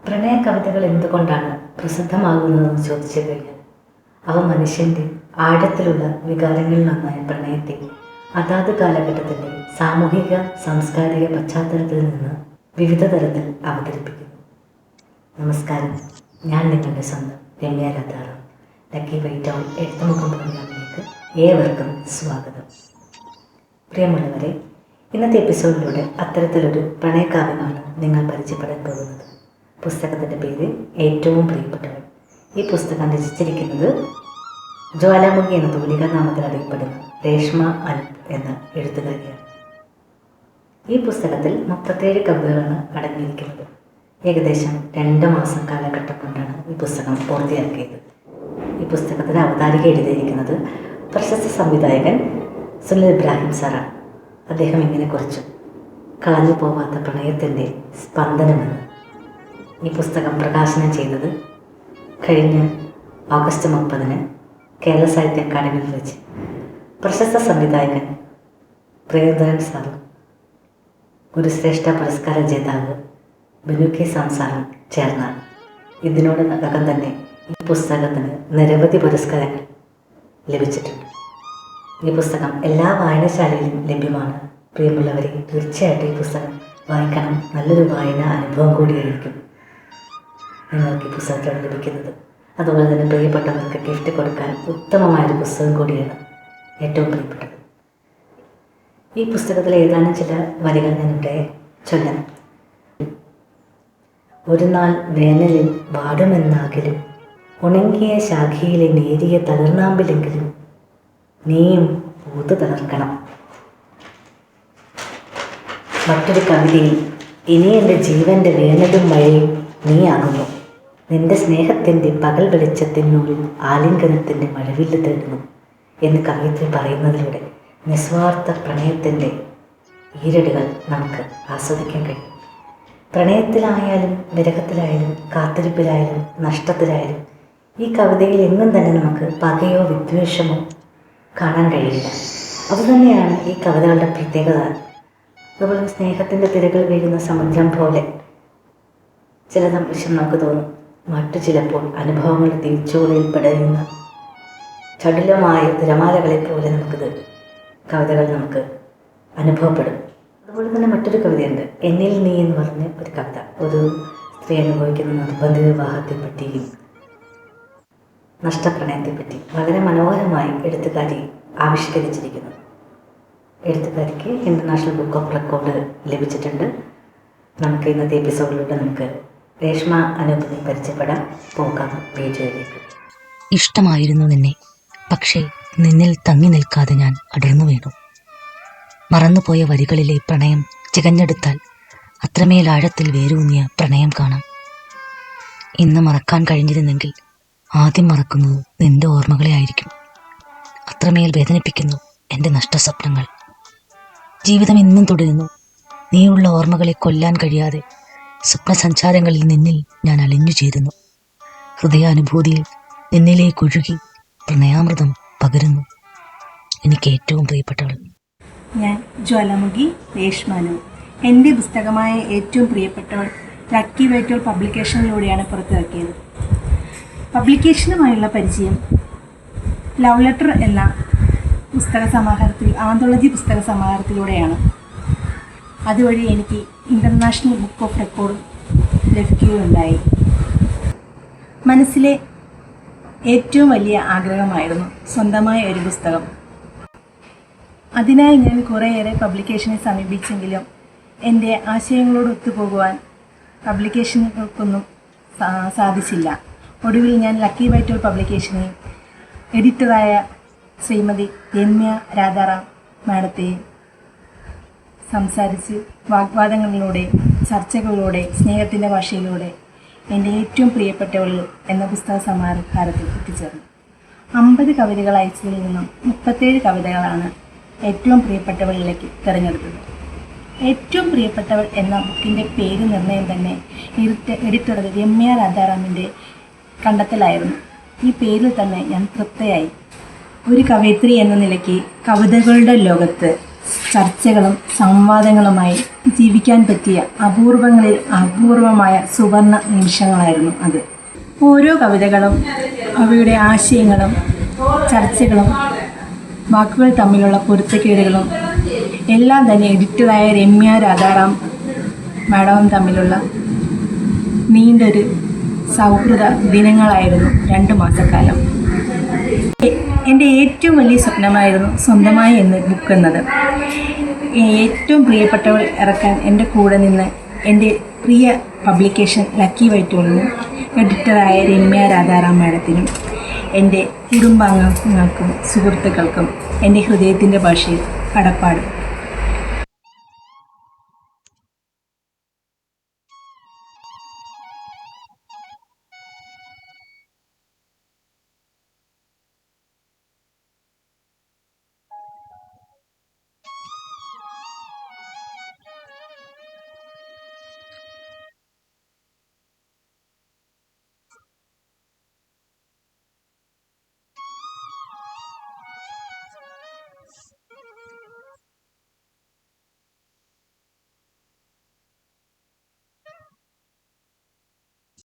പ്രണയ കവിതകൾ എന്തുകൊണ്ടാണ് പ്രസിദ്ധമാകുന്നതെന്ന് ചോദിച്ചു കഴിഞ്ഞാൽ അവ മനുഷ്യൻ്റെ ആഴത്തിലുള്ള വികാരങ്ങളിലൊന്നായ പ്രണയത്തെ അതാത് കാലഘട്ടത്തിൻ്റെ സാമൂഹിക സാംസ്കാരിക പശ്ചാത്തലത്തിൽ നിന്ന് വിവിധ തരത്തിൽ അവതരിപ്പിക്കുന്നു. നമസ്കാരം, ഞാൻ നിങ്ങളുടെ സ്വന്തം രമ്യ രാധാറാം. ലക്കി വൈറ്റ് ഔൾ എഴുത്തുമുഖം പ്രോഗ്രാമിലേക്ക് ഏവർക്കും സ്വാഗതം. പ്രിയമുള്ളവരെ, ഇന്നത്തെ എപ്പിസോഡിലൂടെ അത്തരത്തിലൊരു പ്രണയകാവ്യമാണ് നിങ്ങൾ പരിചയപ്പെടാൻ പോകുന്നത്. പുസ്തകത്തിൻ്റെ പേര് ഏറ്റവും പ്രിയപ്പെട്ടവൾ. ഈ പുസ്തകം രചിച്ചിരിക്കുന്നത് ജ്വാലാമുഖി എന്ന തൂലികാ നാമത്തിൽ അറിയപ്പെടുന്ന രേഷ്മ അനൂപ് എന്ന എഴുത്തുകാരിയാണ്. ഈ പുസ്തകത്തിൽ 37 കവിതകളാണ് അടങ്ങിയിരിക്കുന്നത്. ഏകദേശം 2 മാസം കാലഘട്ടം കൊണ്ടാണ് ഈ പുസ്തകം പൂർത്തിയാക്കിയത്. ഈ പുസ്തകത്തിന് അവതാരിക എഴുതിയിരിക്കുന്നത് പ്രശസ്ത സംവിധായകൻ സുനിൽ ഇബ്രാഹിം സാറാണ്. അദ്ദേഹം ഇങ്ങനെ കുറിച്ചു: കളഞ്ഞു പോവാത്ത പ്രണയത്തിൻ്റെ സ്പന്ദനമെന്ന്. ഈ പുസ്തകം പ്രകാശനം ചെയ്തത് കഴിഞ്ഞ ഓഗസ്റ്റ് 30 കേരള സാഹിത്യ അക്കാദമിയിൽ വെച്ച് പ്രശസ്ത സംവിധായകൻ പ്രിയദരൻ സാറും ഗുരുശ്രേഷ്ഠ പുരസ്കാര ജേതാവ് ബിനു കെ സാറും ചേർന്നാണ്. ഇതിനോടകം തന്നെ ഈ പുസ്തകത്തിന് നിരവധി പുരസ്കാരങ്ങൾ ലഭിച്ചിട്ടുണ്ട്. ഈ പുസ്തകം എല്ലാ വായനശാലയിലും ലഭ്യമാണ്. പ്രിയമുള്ളവരെ, തീർച്ചയായിട്ടും ഈ പുസ്തകം വായിക്കണം. നല്ലൊരു വായന അനുഭവം കൂടിയായിരിക്കും നിങ്ങൾക്ക് ഈ പുസ്തകത്തിൽ ലഭിക്കുന്നത്. അതുപോലെ തന്നെ പ്രിയപ്പെട്ടവർക്ക് ഗിഫ്റ്റ് കൊടുക്കാൻ ഉത്തമമായൊരു പുസ്തകം കൂടിയാണ് ഏറ്റവും പ്രിയപ്പെട്ടത്. ഈ പുസ്തകത്തിലെ ഏതാനും ചില വരികൾ ഞാനിവിടെ ചൊല്ലാം. ഒരു നാൾ വേനലിൽ വാടുമെന്നാകിലും ഉണങ്ങിയ ശാഖയിലെ നേരിയ തളിർനാമ്പിലെങ്കിലും നീയും പൂത്തു തളർക്കണം. മറ്റൊരു കവിതയിൽ, ഇനി എൻ്റെ ജീവൻ്റെ വേനലും മഴയും നീയാകുന്നു. നിന്റെ സ്നേഹത്തിൻ്റെ പകൽ വെളിച്ചത്തിനുള്ളിൽ ആലിംഗനത്തിൻ്റെ മഴവില്ല് തേടുന്നു എന്ന് കവിയത്രി പറയുന്നതിലൂടെ നിസ്വാർത്ഥ പ്രണയത്തിൻ്റെ ഈരടുകൾ നമുക്ക് ആസ്വദിക്കാൻ കഴിയും. പ്രണയത്തിലായാലും വിരഹത്തിലായാലും കാത്തിരിപ്പിലായാലും നഷ്ടത്തിലായാലും ഈ കവിതയിൽ എങ്ങും തന്നെ നമുക്ക് പകയോ വിദ്വേഷമോ കാണാൻ കഴിയില്ല. അതുതന്നെയാണ് ഈ കവിതകളുടെ പ്രത്യേകത. അതുപോലെ സ്നേഹത്തിൻ്റെ തിരകൾ വീഴുന്ന സമുദ്രം പോലെ ചില നിമിഷം നമുക്ക് തോന്നും. മറ്റു ചിലപ്പോൾ അനുഭവങ്ങളുടെ തീർച്ചോളിൽ പെടയുന്ന ചടുലമായ തിരമാലകളെ പോലെ കവിതകൾ നമുക്ക് അനുഭവപ്പെടും. അതുപോലെ തന്നെ മറ്റൊരു കവിതയുണ്ട്, എന്നിൽ നീ എന്ന് പറഞ്ഞ ഒരു കവിത. ഒരു സ്ത്രീ അനുഭവിക്കുന്ന നിർബന്ധിത വിവാഹത്തെപ്പറ്റിയും നഷ്ടപ്രണയത്തെപ്പറ്റി വളരെ മനോഹരമായി എഴുത്തുകാരി ആവിഷ്കരിച്ചിരിക്കുന്നു. എഴുത്തുകാരിക്ക് ഇൻ്റർനാഷണൽ ബുക്ക് ഓഫ് റെക്കോർഡ് ലഭിച്ചിട്ടുണ്ട്. നമുക്ക് ഇന്നത്തെ എപ്പിസോഡിലൂടെ രേഷ്മ അനൂപിനെ പരിചയപ്പെടാൻ പോകാം വീഡിയോയിലേക്ക്. ഇഷ്ടമായിരുന്നു നിന്നെ, പക്ഷേ നിന്നിൽ തങ്ങി നിൽക്കാതെ ഞാൻ അടർന്നു വീണു. മറന്നുപോയ വരികളിലെ പ്രണയം ചികഞ്ഞെടുത്താൽ അത്രമേൽ ആഴത്തിൽ വേരൂന്നിയ പ്രണയം കാണാം. ഇന്ന് മറക്കാൻ കഴിഞ്ഞിരുന്നെങ്കിൽ ആദ്യം മറക്കുന്നത് നിന്റെ ഓർമ്മകളെ ആയിരിക്കും. അത്രമേൽ വേദനിപ്പിക്കുന്നു എൻ്റെ നഷ്ടസ്വപ്നങ്ങൾ. ജീവിതം ഇന്നും തുടരുന്നു. നീയുള്ള ഓർമ്മകളെ കൊല്ലാൻ കഴിയാതെ സ്വപ്നസഞ്ചാരങ്ങളിൽ നിന്നിൽ ഞാൻ അലിഞ്ഞു ചേരുന്നു. ഹൃദയാനുഭൂതിയിൽ നിന്നിലേക്കൊഴുകി പ്രണയാമൃതം പകരുന്നു. എനിക്ക് ഏറ്റവും പ്രിയപ്പെട്ടവൾ. ഞാൻ ജ്വാലാമുഖി രേഷ്മ അനൂപ്. എൻ്റെ പുസ്തകമായ ഏറ്റവും പ്രിയപ്പെട്ടവൾ ലക്കി വൈറ്റ് ഔൾ പബ്ലിക്കേഷനിലൂടെയാണ് പുറത്തിറക്കിയത്. പബ്ലിക്കേഷനുമായുള്ള പരിചയം ലവ് ലെറ്റർ എന്ന ആന്തോളജി പുസ്തക സമാഹാരത്തിലൂടെയാണ്. അതുവഴി എനിക്ക് ഇൻ്റർനാഷണൽ ബുക്ക് ഓഫ് റെക്കോർഡ് ലഭിക്കുകയുണ്ടായി. മനസ്സിലെ ഏറ്റവും വലിയ ആഗ്രഹമായിരുന്നു സ്വന്തമായ ഒരു പുസ്തകം. അതിനായി ഞാൻ കുറേയേറെ പബ്ലിക്കേഷനെ സമീപിച്ചെങ്കിലും എൻ്റെ ആശയങ്ങളോട് ഒത്തുപോകുവാൻ പബ്ലിക്കേഷനുകൾക്കൊന്നും സാധിച്ചില്ല. ഒടുവിൽ ഞാൻ ലക്കി വൈറ്റ് ഔൾ പബ്ലിക്കേഷനെ എഡിറ്ററായ ശ്രീമതി രമ്യ രാധാറാം മാഡത്തെയും സംസാരിച്ച് വാഗ്വാദങ്ങളിലൂടെ, ചർച്ചകളിലൂടെ, സ്നേഹത്തിൻ്റെ ഭാഷയിലൂടെ എൻ്റെ ഏറ്റവും പ്രിയപ്പെട്ടവൾ എന്ന പുസ്തക സമാഹാരത്തിൽ എത്തിച്ചേർന്നു. 50 കവിതകൾ അയച്ചതിൽ നിന്നും 37 കവിതകളാണ് ഏറ്റവും പ്രിയപ്പെട്ടവളിലേക്ക് തിരഞ്ഞെടുത്തത്. ഏറ്റവും പ്രിയപ്പെട്ടവൾ എന്ന ബുക്കിൻ്റെ പേര് നിർണ്ണയം തന്നെ എഡിറ്റർ രമ്യ രാധാറാമിൻ്റെ കണ്ടെത്തലായിരുന്നു. ഈ പേരിൽ തന്നെ ഞാൻ തൃപ്തയായി. ഒരു കവയിത്രി എന്ന നിലയ്ക്ക് കവിതകളുടെ ലോകത്ത് ചർച്ചകളും സംവാദങ്ങളുമായി ജീവിക്കാൻ പറ്റിയ അപൂർവങ്ങളിൽ അപൂർവമായ സുവർണ നിമിഷങ്ങളായിരുന്നു അത്. ഓരോ കവിതകളും അവയുടെ ആശയങ്ങളും ചർച്ചകളും വാക്കുകൾ തമ്മിലുള്ള പൊരുത്തക്കേടുകളും എല്ലാം തന്നെ എഡിറ്ററായ രമ്യ രാധാറാം മാഡവും തമ്മിലുള്ള നീണ്ടൊരു സൗഹൃദ ദിനങ്ങളായിരുന്നു 2 മാസക്കാലം. എൻ്റെ ഏറ്റവും വലിയ സ്വപ്നമായിരുന്നു സ്വന്തമായി എന്ന് ബുക്ക് എന്നത്. ഏറ്റവും പ്രിയപ്പെട്ടവൾ ഇറക്കാൻ എൻ്റെ കൂടെ നിന്ന് എൻ്റെ പ്രിയ പബ്ലിക്കേഷൻ ലക്കി വൈറ്റോളിനും എഡിറ്ററായ രമ്യ രാധാറാം മാഡത്തിനും എൻ്റെ കുടുംബാംഗങ്ങൾക്കും സുഹൃത്തുക്കൾക്കും എൻ്റെ ഹൃദയത്തിൻ്റെ ഭാഷയിൽ കടപ്പാട്.